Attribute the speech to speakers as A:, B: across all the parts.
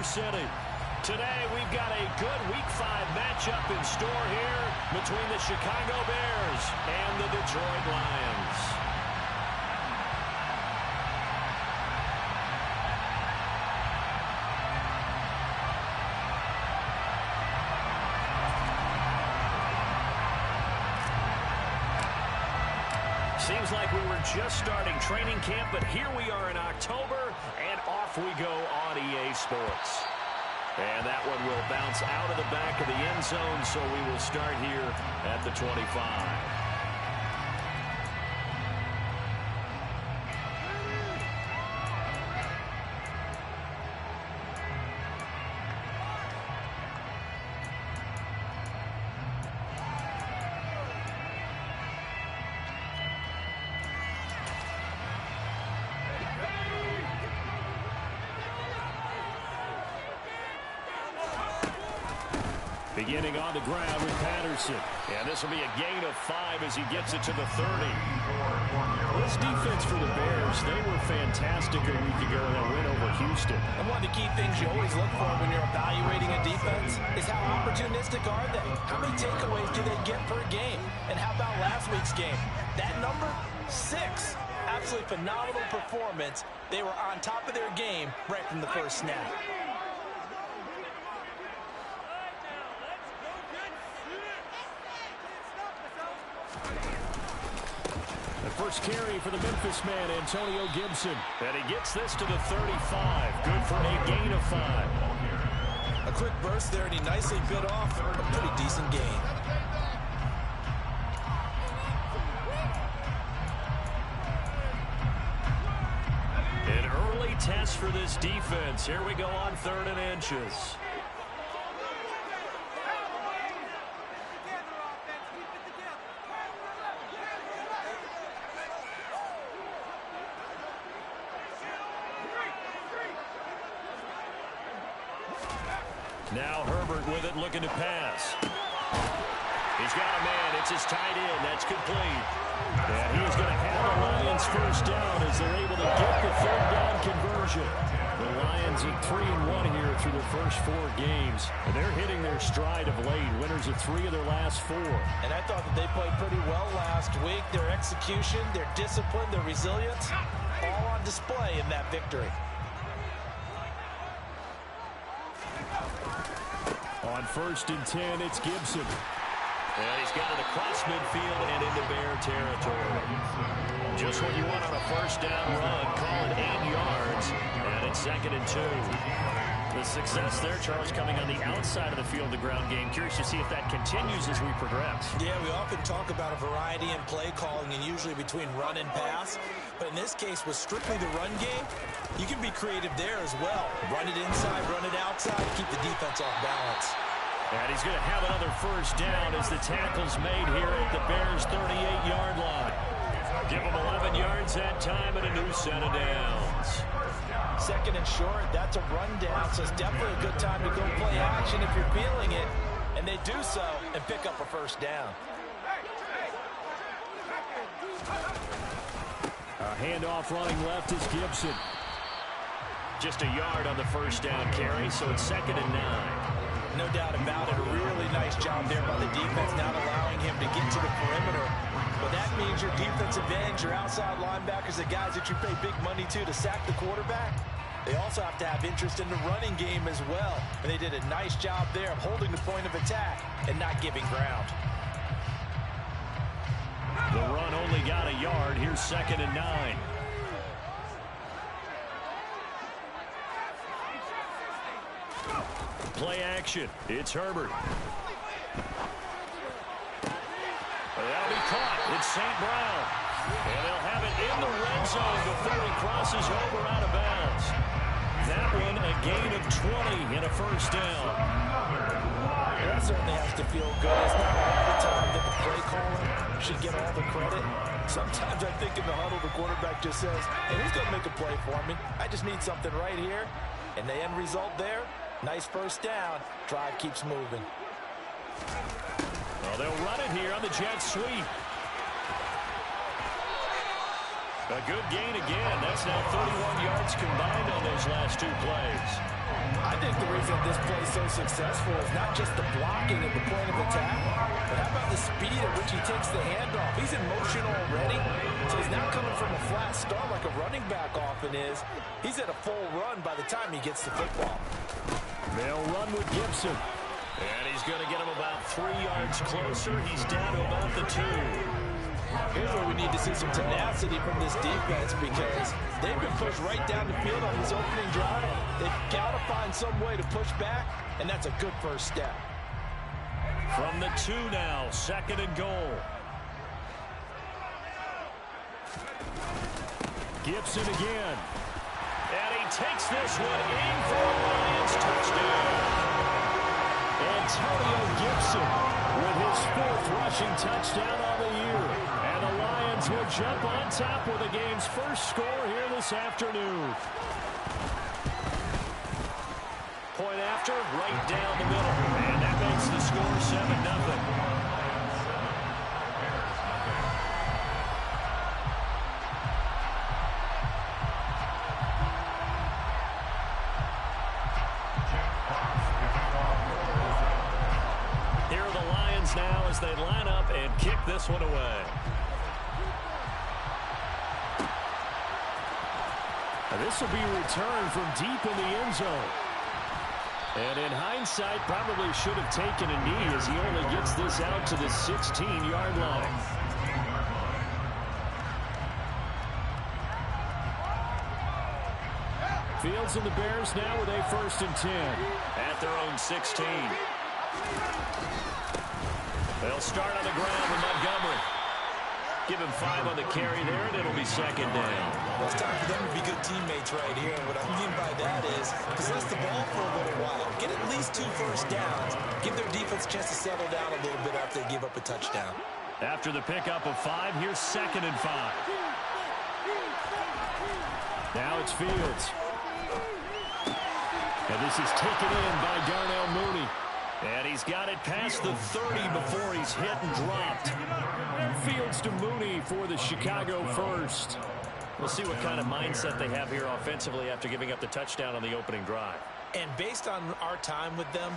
A: Kansas City. Today, we've got a good Week 5 matchup in store here between the Chicago Bears and the Detroit Lions. Seems like we were just starting training camp, but here we are in October, and off we go on EA Sports. And that one will bounce out of the back of the end zone, so we will start here at the 25. Beginning on the ground with Patterson. And this will be a gain of 5 as he gets it to the 30. This defense for the Bears, they were fantastic a week ago in that win over Houston.
B: And one of the key things you always look for when you're evaluating a defense is how opportunistic are they? How many takeaways do they get per game? And how about last week's game? That number, 6. Absolutely phenomenal performance. They were on top of their game right from the first snap.
A: First carry for the Memphis man, Antonio Gibson. And he gets this to the 35. Good for a gain of 5.
B: A quick burst there, and he nicely bit off a pretty decent gain.
A: An early test for this defense. Here we go on 3rd and inches. Now Herbert with it, looking to pass. He's got a man. It's his tight end. That's complete. And he is going to have the Lions first down as they're able to get the 3rd down conversion. The Lions at 3-1 here through their first 4 games. And they're hitting their stride of late. Winners of 3 of their last 4.
B: And I thought that they played pretty well last week. Their execution, their discipline, their resilience, all on display in that victory.
A: On 1st and 10, it's Gibson. And he's got it across midfield and into Bear territory. Just what you want on a first down run. Call it 8 yards. And it's 2nd and 2. The success there, Charles, coming on the outside of the field, the ground game. Curious to see if that continues as we progress.
B: Yeah, we often talk about a variety in play calling and usually between run and pass. But in this case, with strictly the run game, you can be creative there as well. Run it inside, run it outside, keep the defense off balance.
A: And he's going to have another first down as the tackle's made here at the Bears' 38-yard line. Give them 11 yards that time and a new set of downs.
B: 2nd and short, that's a run down, so it's definitely a good time to go play action if you're feeling it. And they do so and pick up a first down.
A: A handoff running left is Gibson. Just a yard on the first down carry, so it's 2nd and 9.
B: No doubt about it. A really nice job there by the defense, not allowing him to get to the perimeter. But that means your defensive ends, your outside linebackers, the guys that you pay big money to sack the quarterback, they also have to have interest in the running game as well. And they did a nice job there of holding the point of attack and not giving ground.
A: The run only got a yard. Here's 2nd and 9. Play action. It's Herbert. That'll be caught. It's St. Brown. And they'll have it in the red zone before he crosses over out of bounds. That one a gain of 20 and a first down.
B: That certainly has to feel good. It's not all the time that the play caller should get all the credit. Sometimes I think in the huddle the quarterback just says, hey, who's going to make a play for me? I just need something right here. And the end result there, nice first down. Drive keeps moving.
A: Well, they'll run it here on the jet sweep. A good gain again. That's now 31 yards combined on those last 2 plays.
B: I think the reason this play is so successful is not just the blocking at the point of attack, but how about the speed at which he takes the handoff? He's in motion already, so he's not coming from a flat start like a running back often is. He's at a full run by the time he gets the football.
A: They'll run with Gibson. And he's going to get him about 3 yards closer. He's down to about the 2.
B: Here's where we need to see some tenacity from this defense because they've been pushed right down the field on this opening drive. They've got to find some way to push back, and that's a good first step.
A: From the 2 now, 2nd and goal. Gibson again. And he takes this one in for a Lions touchdown. Antonio Gibson with his 4th rushing touchdown on the year. And the Lions will jump on top with the game's first score here this afternoon. Point after, right down the middle. And that makes the score 7-0. Now as they line up and kick this one away. And this will be returned from deep in the end zone. And in hindsight, probably should have taken a knee as he only gets this out to the 16-yard line. Fields and the Bears now with a 1st and 10 at their own 16. They'll start on the ground with Montgomery. Give him 5 on the carry there, and it'll be 2nd down.
B: Well, it's time for them to be good teammates right here. And what I mean by that is possess the ball for a little while. Get at least 2 first downs. Give their defense a chance to settle down a little bit after they give up a touchdown.
A: After the pickup of 5, here's 2nd and 5. Now it's Fields. And this is taken in by Darnell Mooney. And he's got it past the 30 before he's hit and dropped. Fields to Mooney for the Chicago first. We'll see what kind of mindset they have here offensively after giving up the touchdown on the opening drive.
B: And based on our time with them,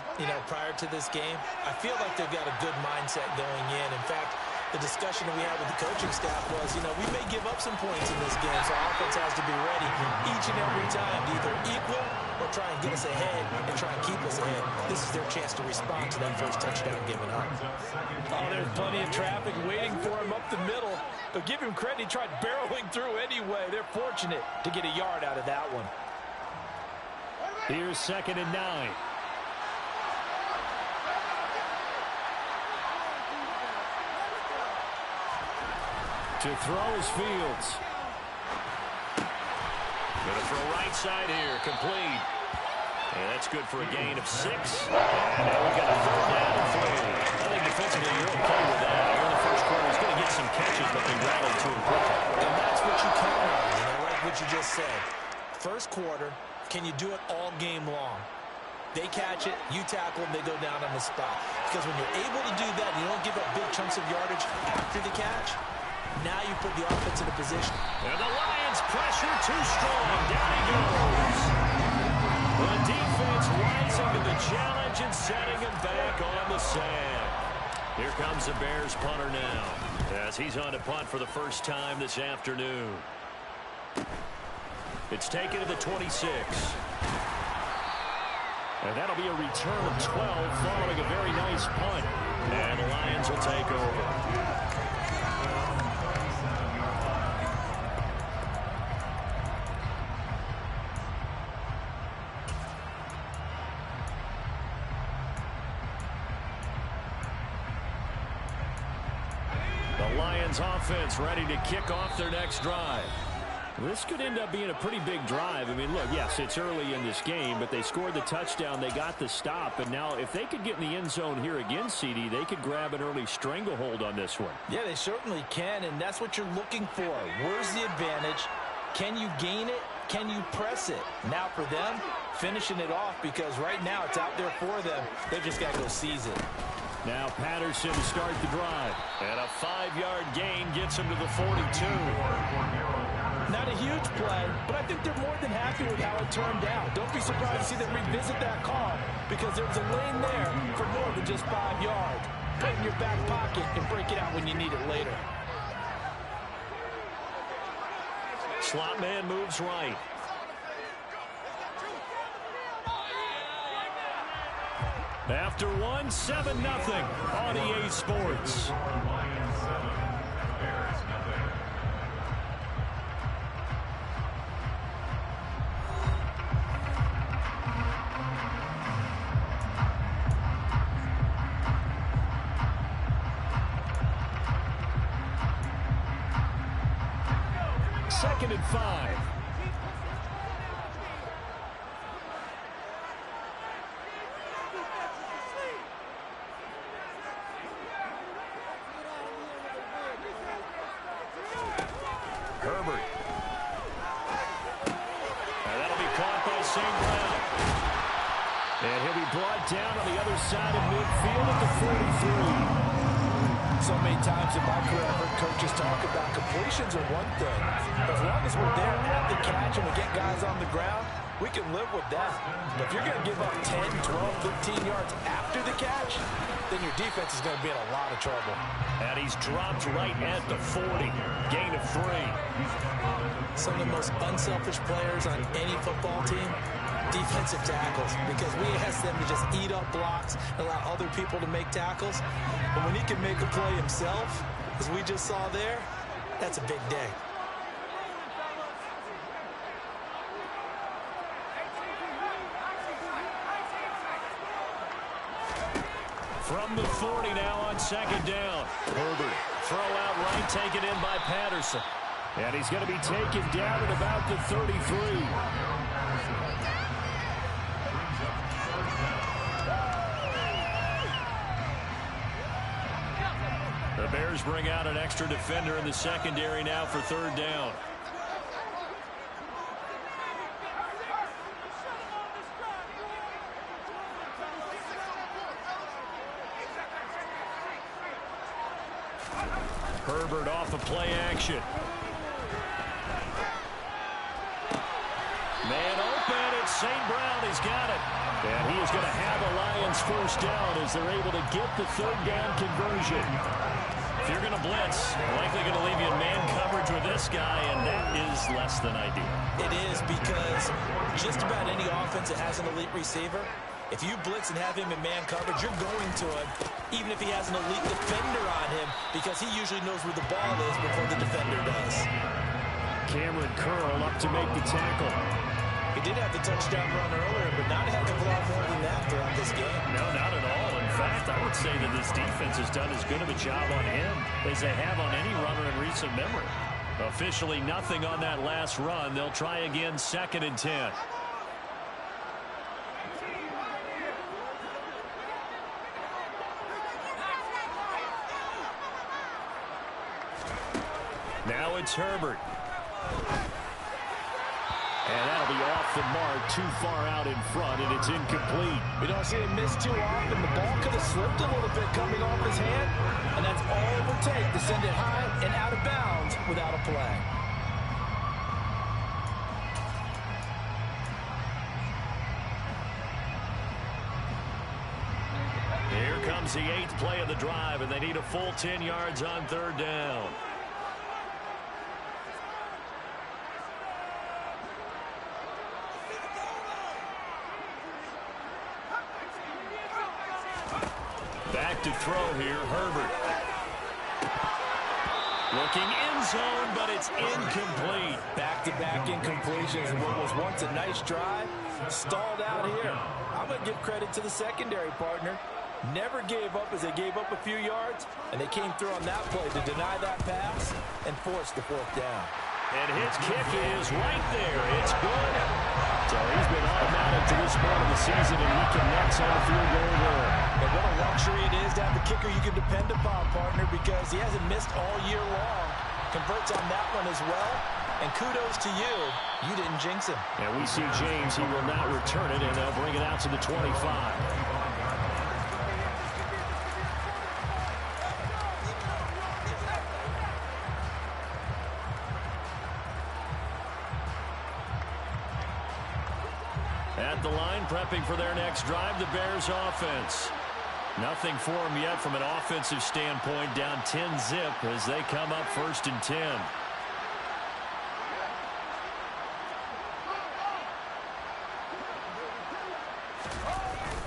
B: prior to this game, I feel like they've got a good mindset going in. In fact, the discussion that we had with the coaching staff was, we may give up some points in this game, so our offense has to be ready each and every time to either equal or try and get us ahead and try and keep us ahead. This is their chance to respond to that first touchdown given up. Oh, there's plenty of traffic waiting for him up the middle. But give him credit, he tried barreling through anyway. They're fortunate to get a yard out of that one.
A: Here's 2nd and 9. To throw is Fields. Gonna throw right side here, complete. And that's good for a gain of 6. And now we got a 3rd down and 3. I think defensively you're okay with that. Here in the first quarter, he's going to get some catches, but they rallied to him quickly.
B: And that's what you count on. And I like what you just said. First quarter, can you do it all game long? They catch it, you tackle them, they go down on the spot. Because when you're able to do that, you don't give up big chunks of yardage after the catch. Now you put the offense in a position.
A: And the Lions pressure too strong. Down he goes. The defense rising to the challenge and setting him back on the sand. Here comes the Bears punter now as he's on to punt for the first time this afternoon. It's taken to the 26. And that'll be a return of 12 following a very nice punt. And the Lions will take over. Offense ready to kick off their next drive. This could end up being a pretty big drive. I mean, look, yes, it's early in this game, but they scored the touchdown, they got the stop, and now if they could get in the end zone here again, CD, they could grab an early stranglehold on this one.
B: Yeah, they certainly can, and that's what you're looking for. Where's the advantage? Can you gain it? Can you press it? Now for them, finishing it off, because right now it's out there for them. They've just got to go seize it.
A: Now Patterson to start the drive. And a 5-yard gain gets him to the 42.
B: Not a huge play, but I think they're more than happy with how it turned out. Don't be surprised to see them revisit that call because there was a lane there for more than just 5 yards. Put it in your back pocket and break it out when you need it later.
A: Slot man moves right. After one, 7-0 on EA Sports. Second and 5. Herbert. And that'll be caught by St. Brown. And he'll be brought down on the other side of midfield at the 43.
B: So many times in my career, I've heard coaches talk about completions are one thing. But as long as we're there at the catch and we get guys on the ground, we can live with that. But if you're going to give up 10, 12, 15 yards after the catch, then your defense is going to be in a lot of trouble.
A: And he's dropped right at the 40. Gain of 3.
B: Some of the most unselfish players on any football team, defensive tackles, because we ask them to just eat up blocks, allow other people to make tackles. But when he can make a play himself, as we just saw there, that's a big day.
A: From the 40 now on second down. Herbert, throw out right, taken in by Patterson. And he's going to be taken down at about the 33. The Bears bring out an extra defender in the secondary now for third down. Herbert off of play action. Man open, it's St. Brown. He's got it. And he is going to have the Lions first down as they're able to get the third down conversion. If you're going to blitz, likely going to leave you in man coverage with this guy, and that is less than ideal.
B: It is, because just about any offense that has an elite receiver, if you blitz and have him in man coverage, you're going to him, even if he has an elite defender on him, because he usually knows where the ball is before the defender does.
A: Cameron Curl up to make the tackle.
B: He did have the touchdown run earlier, but not a heck of a lot more than that throughout this game.
A: No, not at all. In fact, I would say that this defense has done as good of a job on him as they have on any runner in recent memory. Officially nothing on that last run. They'll try again, 2nd and 10. Now it's Herbert. And that'll be off the mark, too far out in front, and it's incomplete.
B: We don't see him miss too often. The ball could have slipped a little bit coming off his hand, and that's all it would take to send it high and out of bounds without a play.
A: Here comes the 8th play of the drive, and they need a full 10 yards on third down. Back to throw here, Herbert. Looking end zone, but it's incomplete.
B: Back-to-back incompletions, and what was once a nice drive stalled out here. I'm going to give credit to the secondary partner. Never gave up as they gave up a few yards, and they came through on that play to deny that pass and force the 4th down.
A: And his kick is right there. It's good. So he's been automatic to this point of the season, and he connects on a field goal there.
B: And what a luxury it is to have the kicker you can depend upon, partner, because he hasn't missed all year long. Converts on that one as well. And kudos to you. You didn't jinx him.
A: And we see James. He will not return it, and they'll bring it out to the 25. for their next drive, the Bears offense. Nothing for them yet from an offensive standpoint, down 10-zip as they come up 1st and 10.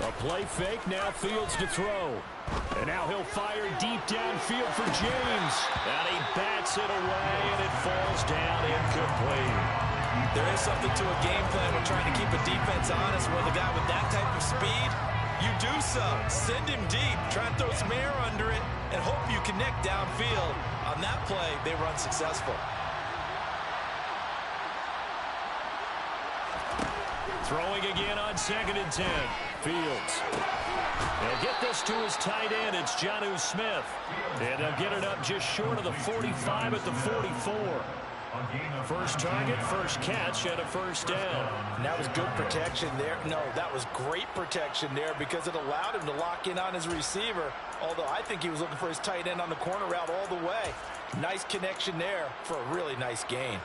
A: A play fake, now Fields to throw. And now he'll fire deep downfield for James. And he bats it away, and it falls down incomplete.
B: There is something to a game plan when trying to keep a defense honest with a guy with that type of speed. You do so. Send him deep. Try and throw some air under it and hope you connect downfield. On that play, they were unsuccessful.
A: Throwing again on 2nd and 10. Fields. They'll get this to his tight end. It's Jonnu Smith. And they'll get it up just short of the 45 at the 44. First target, first catch, and a 1st down.
B: And that was good protection there. No, that was great protection there because it allowed him to lock in on his receiver, although I think he was looking for his tight end on the corner route all the way. Nice connection there for a really nice gain.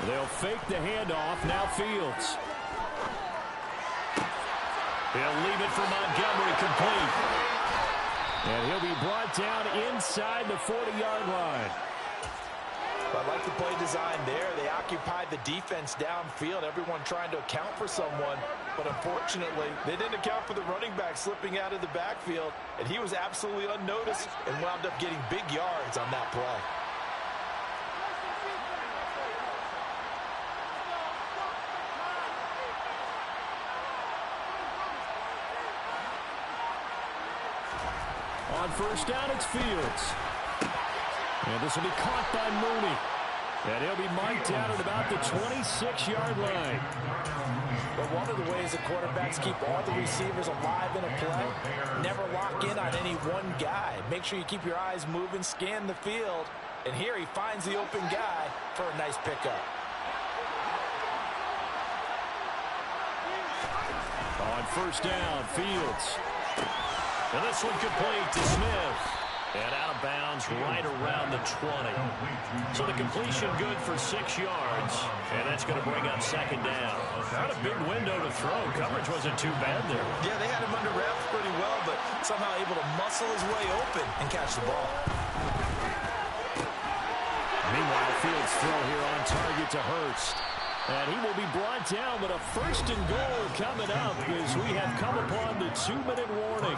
A: They'll fake the handoff. Now Fields. He'll leave it for Montgomery complete. And he'll be brought down inside the 40-yard line.
B: I like the play design there. They occupied the defense downfield, everyone trying to account for someone. But unfortunately, they didn't account for the running back slipping out of the backfield. And he was absolutely unnoticed and wound up getting big yards on that play.
A: On 1st down, it's Fields. And this will be caught by Mooney. And he'll be marked out at about the 26-yard line.
B: But one of the ways the quarterbacks keep all the receivers alive in a play, never lock in on any one guy. Make sure you keep your eyes moving, scan the field. And here he finds the open guy for a nice pickup.
A: On 1st down, Fields. And this one complete to Smith. And out of bounds right around the 20. So the completion good for 6 yards. And that's going to bring up 2nd down. Not a big window to throw. Coverage wasn't too bad there.
B: Yeah, they had him under wraps pretty well, but somehow able to muscle his way open and catch the ball.
A: Meanwhile, Fields throw here on target to Hurst. And he will be brought down, but a 1st and goal coming up as we have come upon the 2-minute warning.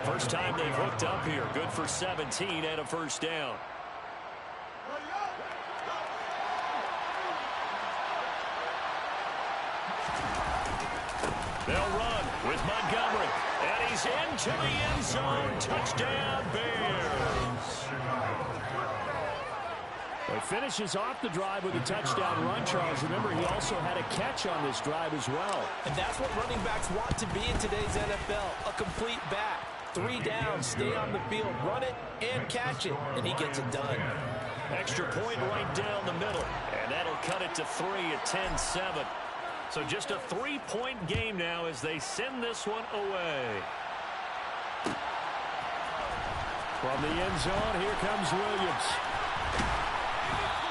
A: First time they've hooked up here. Good for 17 and a 1st down. They'll run with Montgomery. And he's into the end zone. Touchdown, Bears. He finishes off the drive with a touchdown run, Charles. Remember, he also had a catch on this drive as well.
B: And that's what running backs want to be in today's NFL, a complete back. 3 downs, stay on the field, run it, and catch it, and he gets it done.
A: Extra point right down the middle, and that'll cut it to 3 at 10-7. So just a 3-point game now as they send this one away. From the end zone, here comes Williams.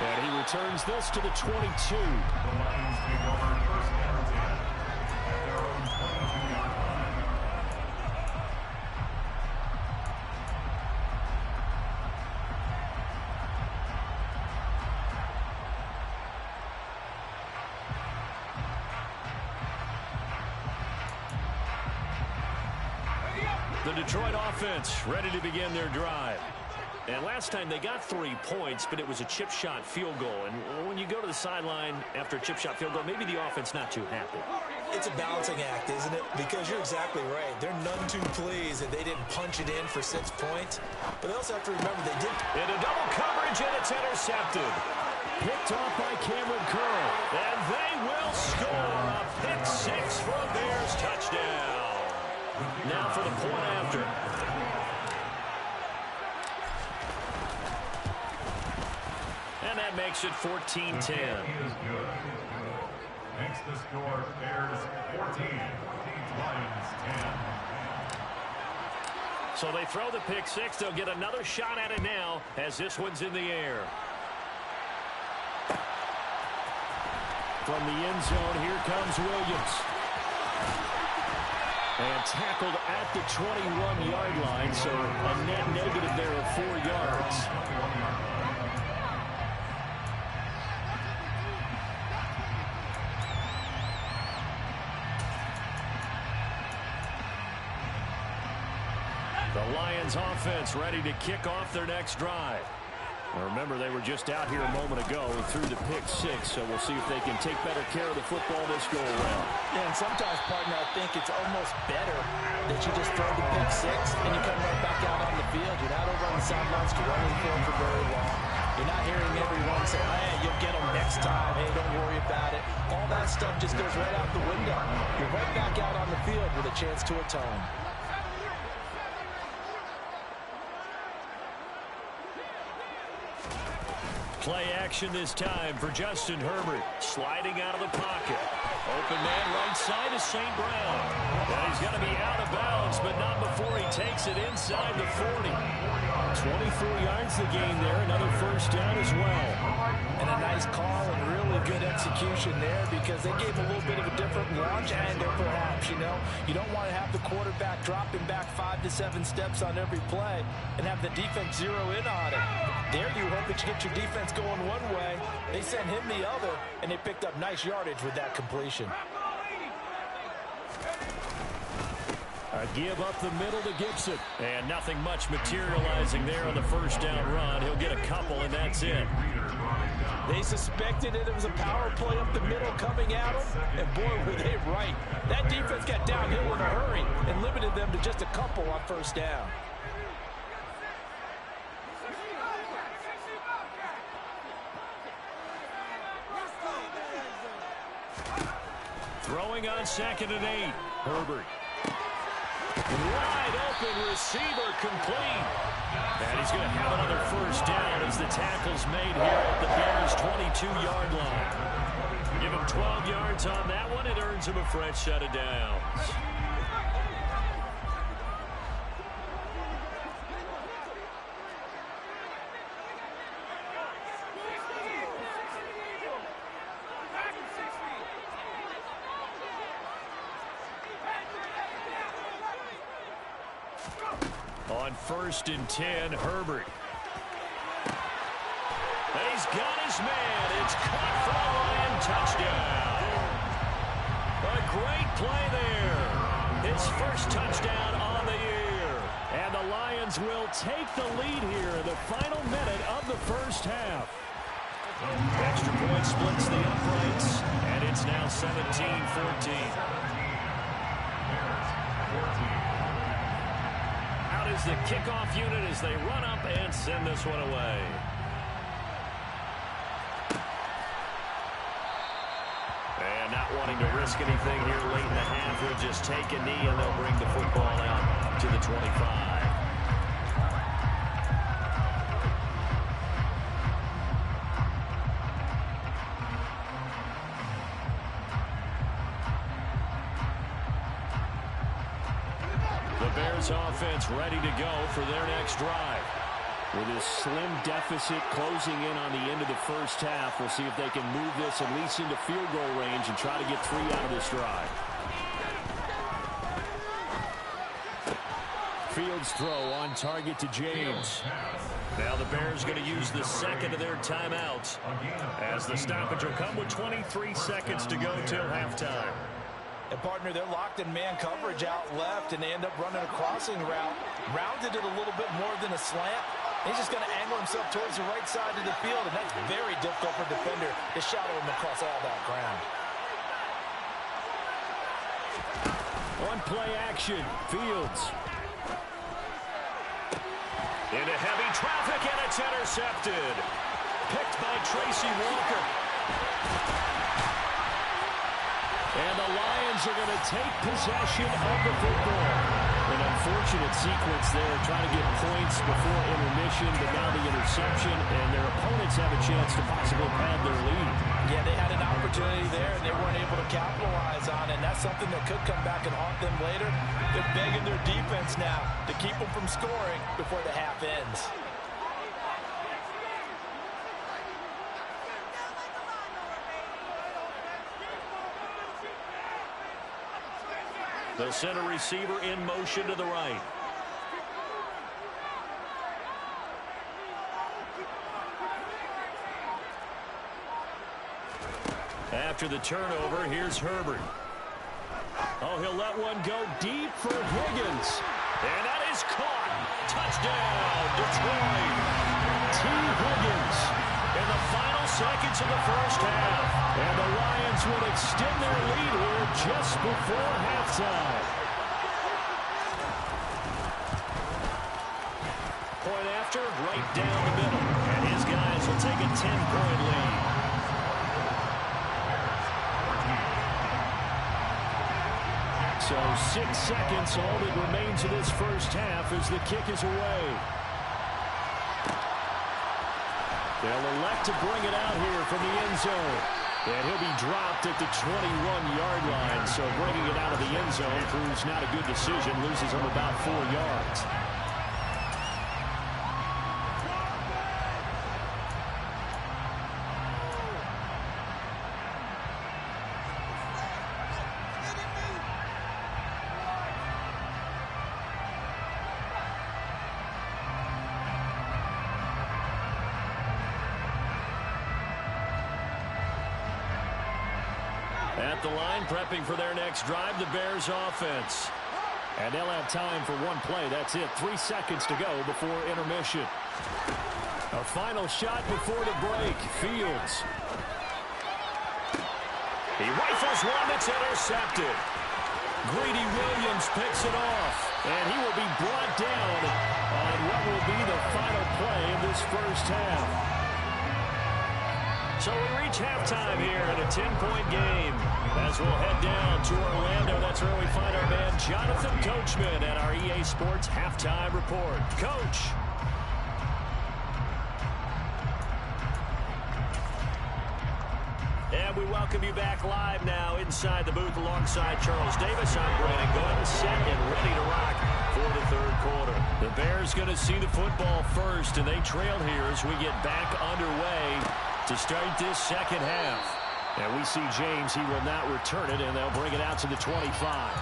A: And he returns this to the 22.
C: The Lions take over 1st and 10 at their own 22-yard line.
A: The Detroit offense ready to begin their drive. And last time they got 3 points, but it was a chip shot field goal. And when you go to the sideline after a chip shot field goal, maybe the offense not too happy.
B: It's a balancing act, isn't it? Because you're exactly right. They're none too pleased that they didn't punch it in for 6 points. But they also have to remember they did.
A: In a double coverage, and it's intercepted. Picked off by Cameron Curl. And they will score a pick 6 for a Bears touchdown. Now for the point after. And that makes it 14-10.
C: Is good. Makes the score Bears 14, Lions 10.
A: So they throw the pick six. They'll get another shot at it now as this one's in the air. From the end zone, here comes Williams. And tackled at the 21-yard line, so a net negative there of 4 yards. The Lions offense ready to kick off their next drive. Now remember, they were just out here a moment ago and threw the pick six, so we'll see if they can take better care of the football this go-around.
B: Yeah, and sometimes, partner, I think it's almost better that you just throw the pick six and you come right back out on the field. You're not over on the sidelines to run the field for very long. You're not hearing everyone say, hey, you'll get them next time. Hey, don't worry about it. All that stuff just goes right out the window. You're right back out on the field with a chance to atone.
A: Play action this time for Justin Herbert. Sliding out of the pocket. Open man right side is St. Brown. And he's going to be out of bounds, but not before he takes it inside the 40. 24 yards the gain there. Another first down as well.
B: And a nice call and really good execution there because they gave a little bit of a different launch angle perhaps, you know. You don't want to have the quarterback dropping back 5 to 7 steps on every play and have the defense zero in on it. There you hope that you get your defense going one way. They sent him the other, and they picked up nice yardage with that completion.
A: A give up the middle to Gibson. And nothing much materializing there on the first down run. He'll get a couple, and that's it.
B: They suspected it was a power play up the middle coming at them, and boy, were they right. That defense got downhill in a hurry and limited them to just a couple on first down.
A: Throwing on 2nd and 8. Herbert. Wide open receiver complete. And he's going to have another first down as the tackle's made here at the Bears' 22-yard line. Give him 12 yards on that one. It earns him a fresh set of downs. On 1st and 10, Herbert. He's got his man. It's caught for a Lion touchdown. A great play there. His first touchdown on the year. And the Lions will take the lead here in the final minute of the first half. Extra point splits the uprights, and it's now 17-14. Is the kickoff unit as they run up and send this one away. And not wanting to risk anything here late in the half, he'll just take a knee and they'll bring the football out to the 25. Bears offense ready to go for their next drive. With this slim deficit closing in on the end of the first half, we'll see if they can move this at least into field goal range and try to get 3 out of this drive. Fields throw on target to James. Now the Bears going to use the second of their timeouts as the stoppage will come with 23 seconds to go till halftime.
B: And, partner, they're locked in man coverage out left, and they end up running a crossing route. Rounded it a little bit more than a slant. He's just going to angle himself towards the right side of the field, and that's very difficult for a defender to shadow him across all that ground.
A: On play action, Fields. Into heavy traffic, and it's intercepted. Picked by Tracy Walker. And the Lions are going to take possession of the football. An unfortunate sequence there, trying to get points before intermission, but now the interception, and their opponents have a chance to possibly pad their lead.
B: Yeah, they had an opportunity there, and they weren't able to capitalize on it. And that's something that could come back and haunt them later. They're begging their defense now to keep them from scoring before the half ends.
A: The center receiver in motion to the right. After the turnover, here's Herbert. Oh, he'll let one go deep for Higgins. And that is caught. Touchdown, Detroit. T. Higgins in the final seconds of the first half. And the Lions will extend their lead here just before halftime. Point after, right down the middle. And his guys will take a 10-point lead. So 6 seconds, all that remains of this first half as the kick is away. They'll elect to bring it out here from the end zone. And he'll be dropped at the 21-yard line. So bringing it out of the end zone proves not a good decision. Loses him about 4 yards. At the line, prepping for their next drive, the Bears offense. And they'll have time for one play. That's it. 3 seconds to go before intermission. A final shot before the break. Fields. He rifles one that's intercepted. Greedy Williams picks it off. And he will be brought down on what will be the final play of this first half. So we reach halftime here in a 10-point game. As we'll head down to Orlando, that's where we find our man Jonathan Coachman at our EA Sports Halftime Report. Coach. And we welcome you back live now inside the booth alongside Charles Davis. I'm Brandon Goodin, set and ready to rock for the third quarter. The Bears going to see the football first, and they trail here as we get back underway to start this second half. And we see James, he will not return it, and they'll bring it out to the 25.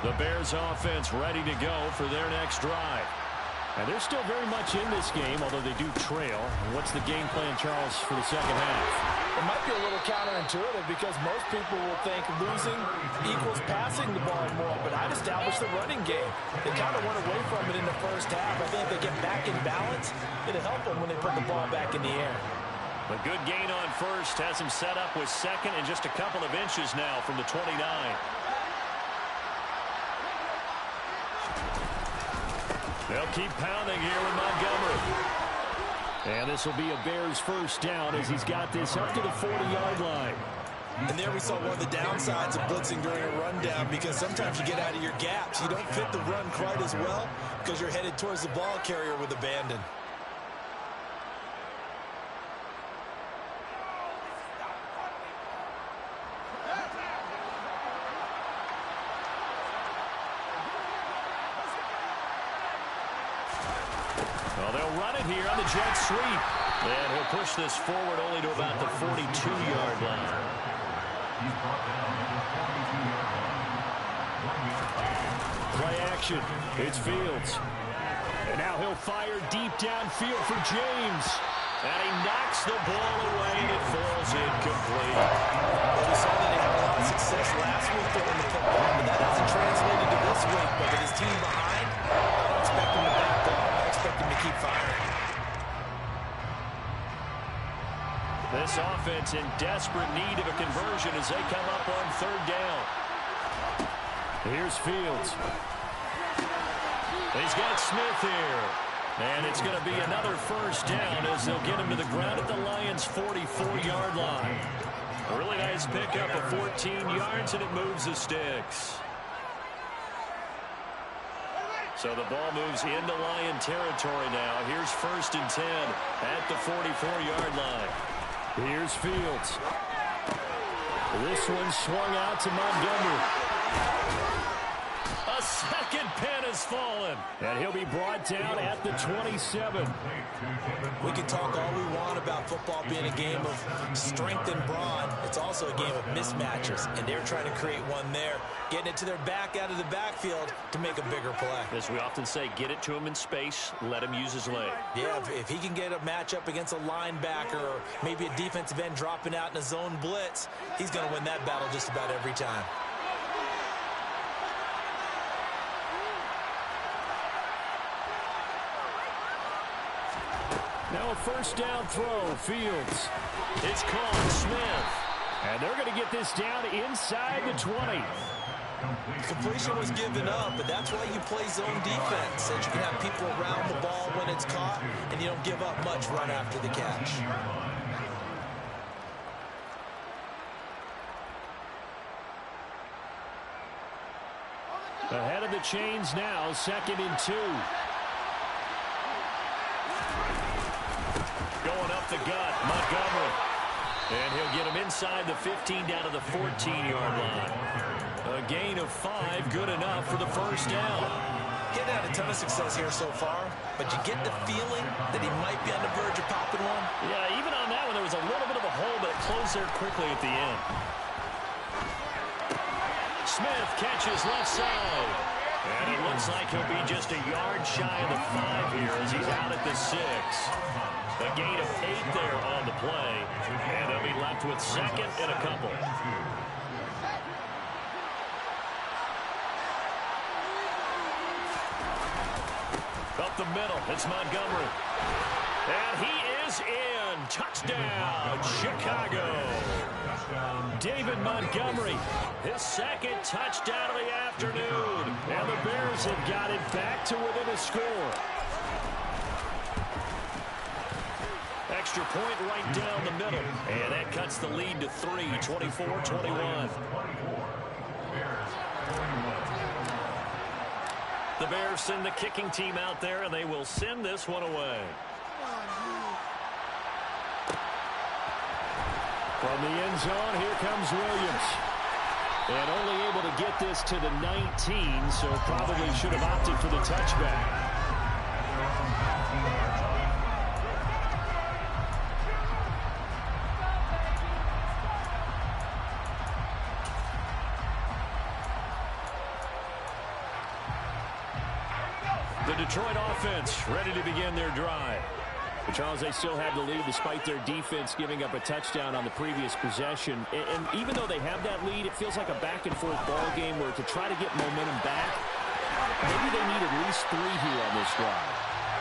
A: The Bears offense ready to go for their next drive. And they're still very much in this game, although they do trail. What's the game plan, Charles, for the second half?
B: It might be a little counterintuitive because most people will think losing equals passing the ball more, but I've established the running game. They kind of went away from it in the first half. I think if they get back in balance, it'll help them when they put the ball back in the air.
A: A good gain on first has him set up with second and just a couple of inches now from the 29. They'll keep pounding here with Montgomery. And this will be a Bears first down as he's got this up to the 40-yard line.
B: And there we saw one of the downsides of blitzing during a rundown because sometimes you get out of your gaps. You don't fit the run quite as well because you're headed towards the ball carrier with abandon.
A: Well, they'll run it here on the jet sweep. And he'll push this forward only to about the 42-yard line. Play action. It's Fields. And now he'll fire deep downfield for James. And he knocks the ball away and it falls incomplete.
B: Well, we saw that he had a lot of success last week throwing the football, but that hasn't translated to this week. But with his team behind, I don't expect him to back off. I expect him to keep firing.
A: This offense in desperate need of a conversion as they come up on third down. Here's Fields. He's got Smith here. And it's going to be another first down as they'll get him to the ground at the Lions' 44-yard line. A really nice pickup of 14 yards, and it moves the sticks. So the ball moves into Lion territory now. Here's 1st and 10 at the 44-yard line. Here's Fields. This one swung out to Montgomery. A second pin has fallen, and he'll be brought down at the 27.
B: We can talk all we want about football being a game of strength and brawn. It's also a game of mismatches, and they're trying to create one there, getting it to their back out of the backfield to make a bigger play.
A: As we often say, get it to him in space, let him use his leg.
B: Yeah, if he can get a matchup against a linebacker or maybe a defensive end dropping out in a zone blitz, he's going to win that battle just about every time.
A: Now a first down throw, Fields. It's called Smith. And they're going to get this down inside the 20.
B: Completion was given up, but that's why you play zone defense, so that you can have people around the ball when it's caught, and you don't give up much run after the catch.
A: Ahead of the chains now, 2nd and 2. Going up the gut, Montgomery. And he'll get him inside the 15 down to the 14-yard line. A gain of 5, good enough for the first down.
B: Getting had a ton of success here so far, but you get the feeling that he might be on the verge of popping one.
A: Yeah, even on that one, there was a little bit of a hole, but it closed there quickly at the end. Smith catches left side. And it looks like he'll be just a yard shy of the 5 here as he's out at the 6. A gain of 8 there on the play. And they'll be left with 2nd and a couple. Up the middle, it's Montgomery. And he is in. Touchdown, Chicago. David Montgomery, his 2nd touchdown of the afternoon. And the Bears have got it back to within a score. Extra point right down the middle. And that cuts the lead to 3, 24-21. The Bears send the kicking team out there, and they will send this one away. From the end zone, here comes Williams. And only able to get this to the 19, so probably should have opted for the touchback. The Detroit offense ready to begin their drive. But Charles, they still have the lead despite their defense giving up a touchdown on the previous possession. And even though they have that lead, it feels like a back-and-forth ball game where to try to get momentum back, maybe they need at least 3 here on this drive.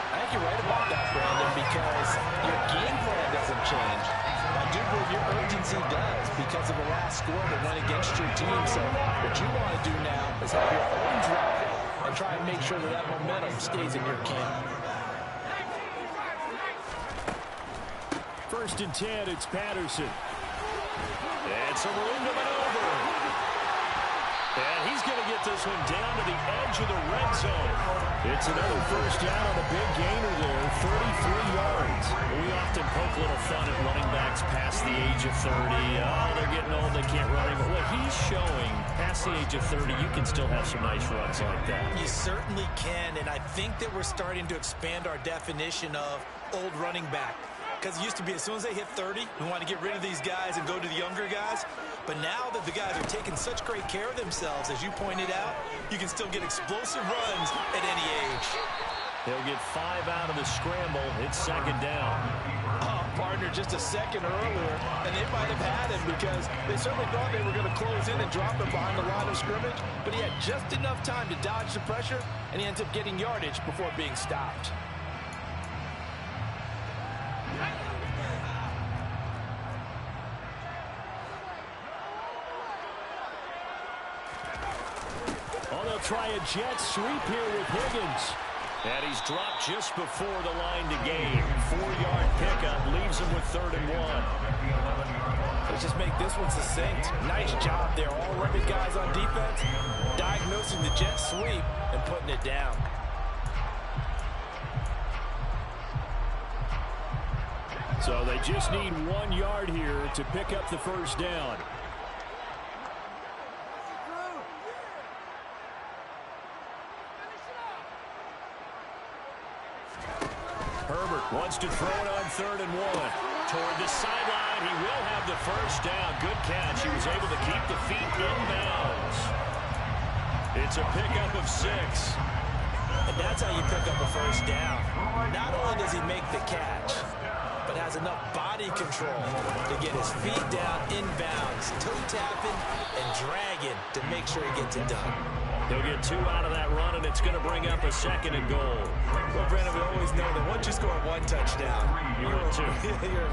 B: I think you're right about that, Brandon, because your game plan doesn't change. I do believe your urgency does because of the last score that went against your team. So what you want to do now is have your own drive and try and make sure that that momentum stays in your camp.
A: 1st and 10, it's Patterson. And some room to maneuver. And he's going to get this one down to the edge of the red zone. It's another first down on a big gainer there, 33 yards. We often poke a little fun at running backs past the age of 30. Oh, they're getting old, they can't run anymore. What he's showing, past the age of 30, you can still have some nice runs like that.
B: You certainly can, and I think that we're starting to expand our definition of old running back. Because it used to be as soon as they hit 30, we want to get rid of these guys and go to the younger guys. But now that the guys are taking such great care of themselves, as you pointed out, you can still get explosive runs at any age.
A: They'll get 5 out of the scramble. It's 2nd down.
B: Partner, just a second earlier, and they might have had him because they certainly thought they were going to close in and drop him behind the line of scrimmage. But he had just enough time to dodge the pressure, and he ends up getting yardage before being stopped.
A: Oh, they'll try a jet sweep here with Higgins. And he's dropped just before the line to gain. 4-yard pickup leaves him with 3rd and 1.
B: Let's just make this one succinct. Nice job there. All 11 guys on defense, diagnosing the jet sweep and putting it down.
A: So they just need 1 yard here to pick up the first down. Herbert wants to throw it on 3rd and 1. Toward the sideline, he will have the first down. Good catch. He was able to keep the feet in bounds. It's a pickup of 6.
B: And that's how you pick up a first down. Not only does he make the catch, but has enough body control to get his feet down in bounds, toe tapping and dragging to make sure he gets it done.
A: He'll get 2 out of that run, and it's going to bring up a 2nd and goal.
B: Well, Brandon, we always know that once you score 1 touchdown, you're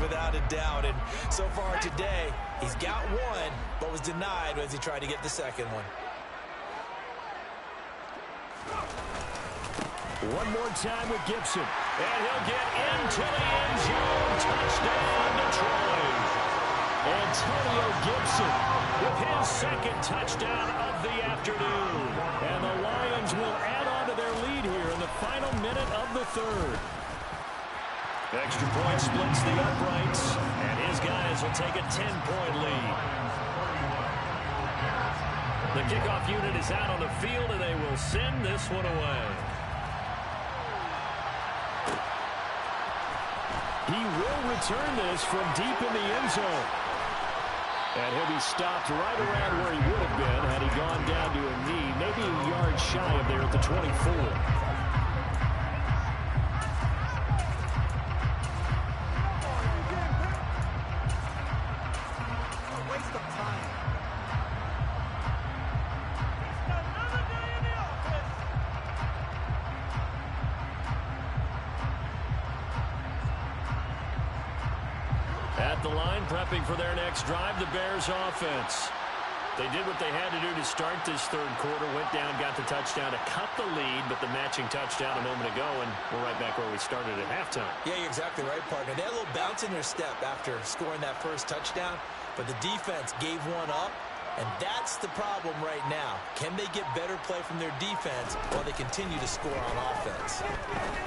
B: without a doubt. And so far today, he's got 1, but was denied as he tried to get the 2nd one.
A: One more time with Gibson. And he'll get into the end zone. Touchdown, Detroit. Antonio Gibson with his 2nd touchdown of the afternoon. And the Lions will add on to their lead here in the final minute of the 3rd. Extra point splits the uprights, and his guys will take a 10-point lead. The kickoff unit is out on the field, and they will send this one away. He will return this from deep in the end zone. And he'll be stopped right around where he would have been had he gone down to a knee, maybe a yard shy of there at the 24. At the line, prepping for their next drive, the Bears offense. They did what they had to do to start this 3rd quarter, went down, got the touchdown to cut the lead, but the matching touchdown a moment ago, and we're right back where we started at halftime.
B: Yeah, you're exactly right, partner. They had a little bounce in their step after scoring that first touchdown, but the defense gave one up, and that's the problem right now. Can they get better play from their defense while they continue to score on offense?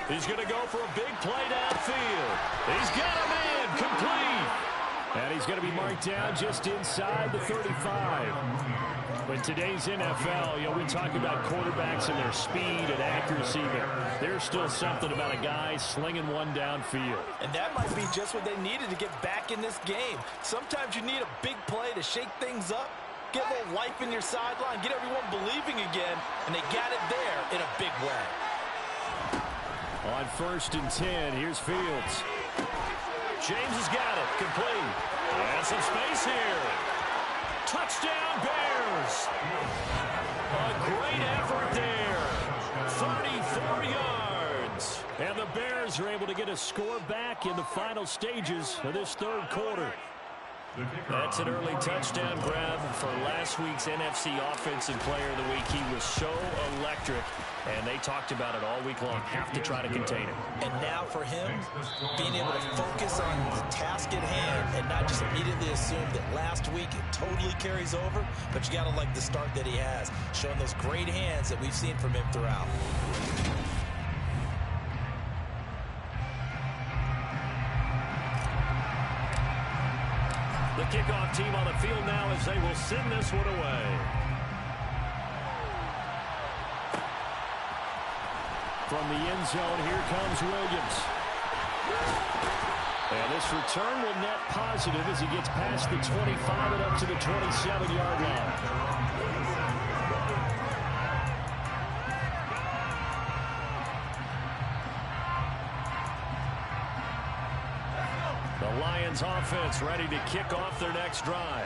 A: He's going to go for a big play downfield. He's got a man complete. And he's going to be marked down just inside the 35. In today's NFL, we talk about quarterbacks and their speed and accuracy, but there's still something about a guy slinging one downfield.
B: And that might be just what they needed to get back in this game. Sometimes you need a big play to shake things up, get a little life in your sideline, get everyone believing again, and they got it there in a big way.
A: On 1st and 10, here's Fields. James has got it, complete. And some space here. Touchdown, Bears. A great effort there. 34 yards. And the Bears are able to get a score back in the final stages of this 3rd quarter. That's an early touchdown grab for last week's NFC Offensive Player of the Week. He was so electric, and they talked about it all week long. Have to try to contain him.
B: And now for him, being able to focus on the task at hand and not just immediately assume that last week it totally carries over, but you got to like the start that he has, showing those great hands that we've seen from him throughout.
A: The kickoff team on the field now as they will send this one away. From the end zone, here comes Williams. And this return will net positive as he gets past the 25 and up to the 27-yard line. The Lions offense ready to kick off their next drive.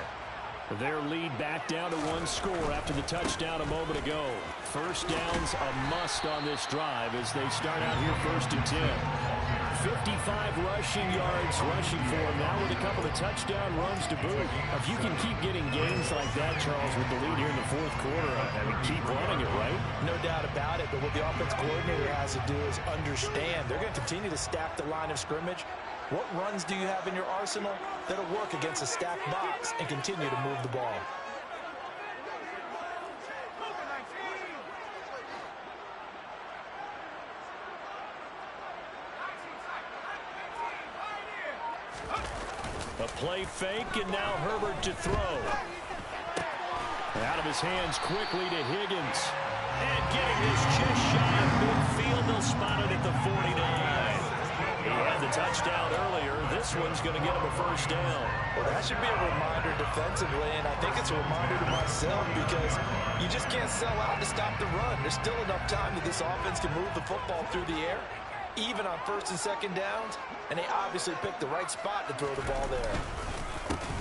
A: Their lead back down to 1 score after the touchdown a moment ago. First down's a must on this drive as they start out here 1st and 10. 55 rushing yards rushing for him now with a couple of touchdown runs to boot. If you can keep getting gains like that, Charles, with the lead here in the fourth quarter, I mean, keep running it, right?
B: No doubt about it, but what the offense coordinator has to do is understand they're going to continue to stack the line of scrimmage. What runs do you have in your arsenal that'll work against a stacked box and continue to move the ball?
A: A play fake, and now Herbert to throw. Out of his hands quickly to Higgins. And getting this just shy of midfield, they'll spot it at the 49. He had the touchdown earlier. This one's going to get him a first down.
B: Well, that should be a reminder defensively, and I think it's a reminder to myself because you just can't sell out to stop the run. There's still enough time that this offense can move the football through the air, even on first and second downs, and they obviously picked the right spot to throw the ball there.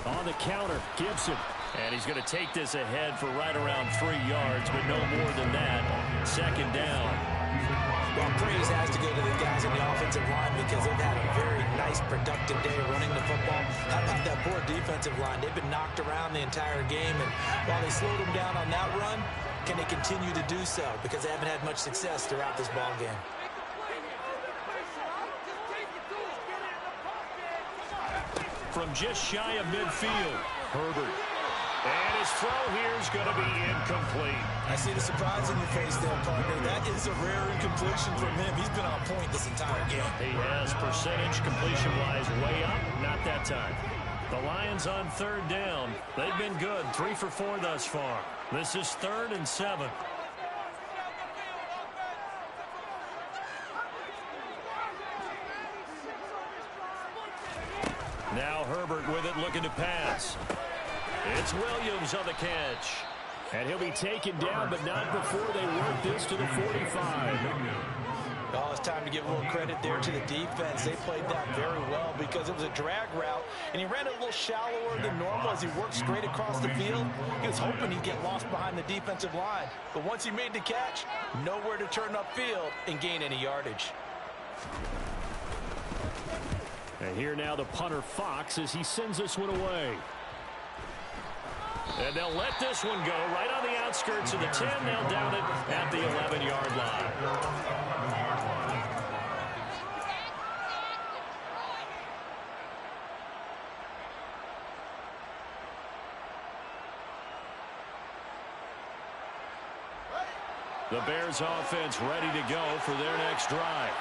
A: On the counter, Gibson. And he's going to take this ahead for right around 3 yards, but no more than that. Second down.
B: Well, praise has to go to the guys on the offensive line because they've had a very nice, productive day running the football. How about that poor defensive line? They've been knocked around the entire game, and while they slowed them down on that run, can they continue to do so? Because they haven't had much success throughout this ball game.
A: From just shy of midfield, Herbert. And his throw here is going to be incomplete.
B: I see the surprise in your face there, partner. That is a rare incompletion from him. He's been on point this entire game.
A: He has percentage completion-wise way up. Not that time. The Lions on third down. They've been good. 3 for 4 thus far. This is 3rd and 7. Now Herbert with it, looking to pass. It's Williams on the catch. And he'll be taken down, but not before they work this to the 45.
B: Oh, it's time to give a little credit there to the defense. They played that very well because it was a drag route, and he ran a little shallower than normal as he worked straight across the field. He was hoping he'd get lost behind the defensive line. But once he made the catch, nowhere to turn upfield and gain any yardage.
A: And here now the punter Fox as he sends this one away. And they'll let this one go right on the outskirts of the 10. They'll down it at the 11-yard line. The Bears offense ready to go for their next drive.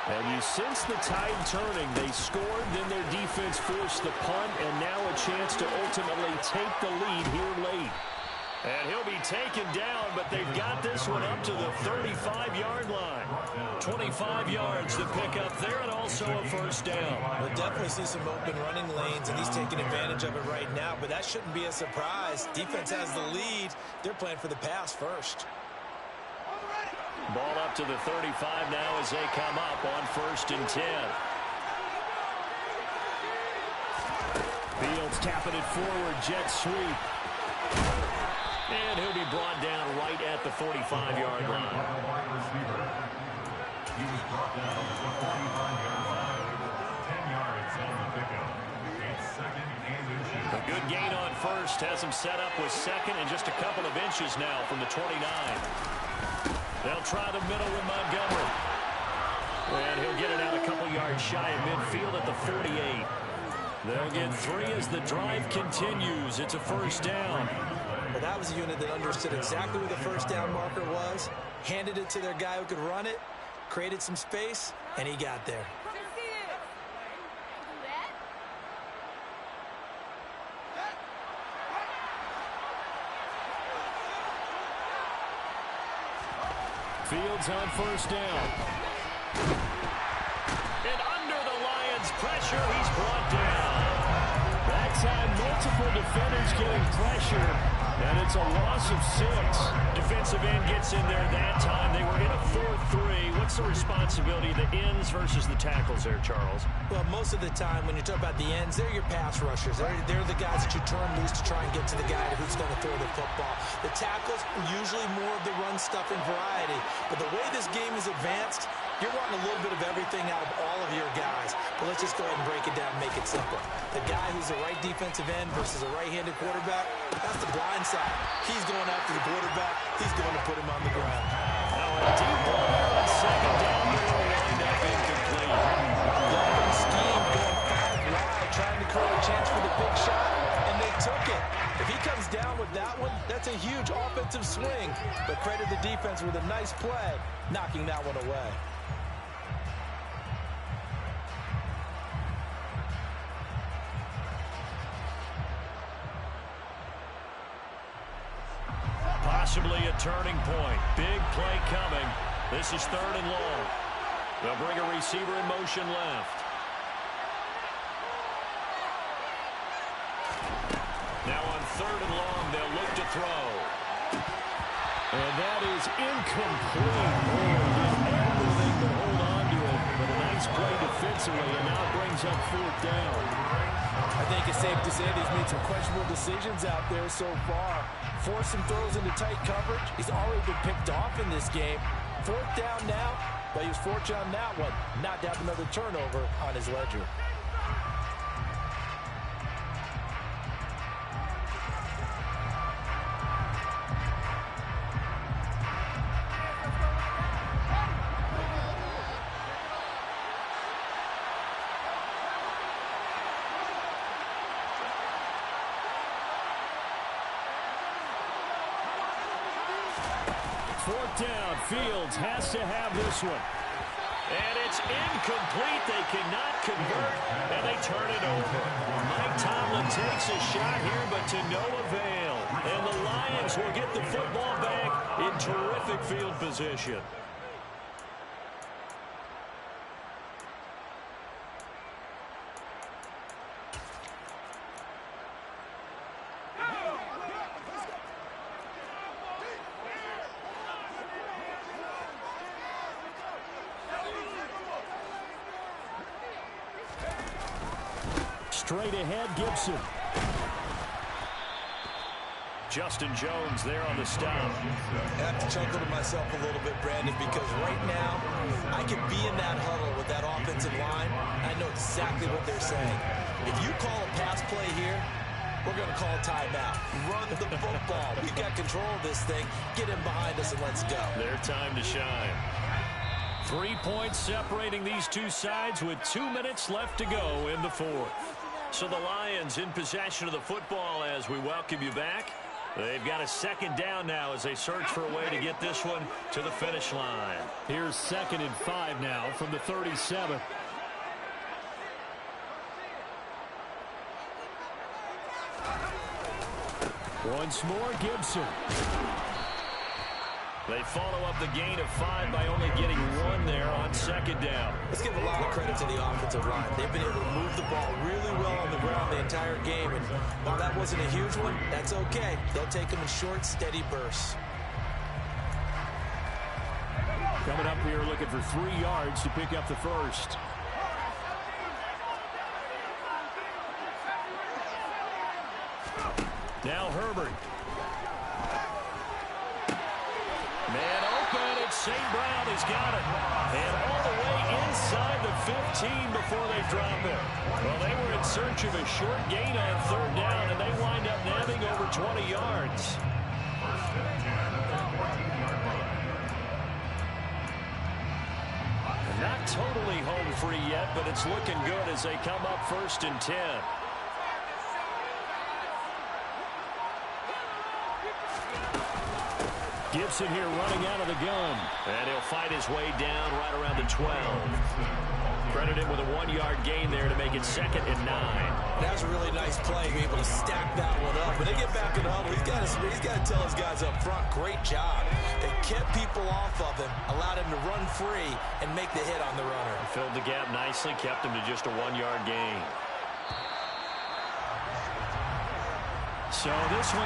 A: And you sense the tide turning. They scored, then their defense forced the punt, and now a chance to ultimately take the lead here late. And he'll be taken down, but they've got this one up to the 35-yard line. 25 yards to pick up there, and also a first down.
B: We'll definitely see some open running lanes, and he's taking advantage of it right now, but that shouldn't be a surprise. Defense has the lead. They're playing for the pass first.
A: Ball up to the 35 now as they come up on 1st and 10. Fields tapping it forward, jet sweep. And he'll be brought down right at the 45-yard line.
C: He was brought down at the 45-yard line with 10 yards on the pickup. It's 2nd and inches.
A: A good gain on first has him set up with 2nd and just a couple of inches now from the 29. They'll try the middle with Montgomery. And he'll get it out a couple yards shy of midfield at the 48. They'll get 3 as the drive continues. It's a first down.
B: Well, that was a unit that understood exactly where the first down marker was, handed it to their guy who could run it, created some space, and he got there.
A: Fields on first down. And under the Lions' pressure, he's brought down. That time, multiple defenders getting pressure, and it's a loss of 6. Defensive end gets in there that time. They were in a 4-3. What's the responsibility of the ends versus the tackles there, Charles?
B: Well, most of the time when you talk about the ends, they're your pass rushers. They're the guys that you turn loose to try and get to the guy who's going to throw the football. The tackles are usually more of the run-stuffing variety. But the way this game is advanced, you're wanting a little bit of everything out of all of your guys. let's just go ahead and break it down and make it simple. The guy who's the right defensive end versus a right-handed quarterback, that's the blind side. He's going after the quarterback. He's going to put him on the ground.
A: Now a deep ball there on second down. They'll wind up incomplete.
B: Golden scheme going 5 wide, trying to create a chance for the big shot, and they took it. If he comes down with that one, that's a huge offensive swing. But credit the defense with a nice play, knocking that one away.
A: Possibly a turning point. Big play coming. This is 3rd and long. They'll bring a receiver in motion left. Now on 3rd and long, they'll look to throw. And that is incomplete. Everything but hold on to it. But a nice play defensively, and now it brings up 4th down.
B: I think it's safe to say he's made some questionable decisions out there so far. Forced some throws into tight coverage. He's already been picked off in this game. 4th down now, but he was fortunate on that one. Not to have another turnover on his ledger.
A: Fourth down, Fields has to have this one. And it's incomplete. They cannot convert, and they turn it over. Mike Tomlin takes a shot here, but to no avail. And the Lions will get the football back in terrific field position. Straight ahead, Gibson. Justin Jones there on the stop.
B: I have to chuckle to myself a little bit, Brandon, because right now I could be in that huddle with that offensive line. I know exactly what they're saying. If you call a pass play here, we're going to call a timeout. Run the football. We've got control of this thing. Get him behind us and let's go.
A: Their time to shine. 3 points separating these two sides with 2 minutes left to go in the 4th. So the Lions in possession of the football as we welcome you back. They've got a 2nd down now as they search for a way to get this one to the finish line. Here's 2nd and 5 now from the 37. Once more, Gibson. They follow up the gain of 5 by only getting 1 there on 2nd down.
B: Let's give a lot of credit to the offensive line. They've been able to move the ball really well on the ground the entire game. And while that wasn't a huge one, that's okay. They'll take them in short, steady bursts.
A: Coming up here looking for 3 yards to pick up the first. Now Herbert. Man open, it's St. Brown. He's got it. And all the way inside the 15 before they drop it. Well, they were in search of a short gain on 3rd down, and they wind up nabbing over 20 yards. Not totally home free yet, but it's looking good as they come up 1st and 10. Gibson here running out of the gun. And he'll fight his way down right around the 12. Credit him with a 1-yard gain there to make it 2nd and 9.
B: That was a really nice play, being able to stack that one up. When they get back in the huddle, he's got to tell his guys up front, great job. They kept people off of him, allowed him to run free, and make the hit on the runner.
A: Filled the gap nicely, kept him to just a 1-yard gain. So this one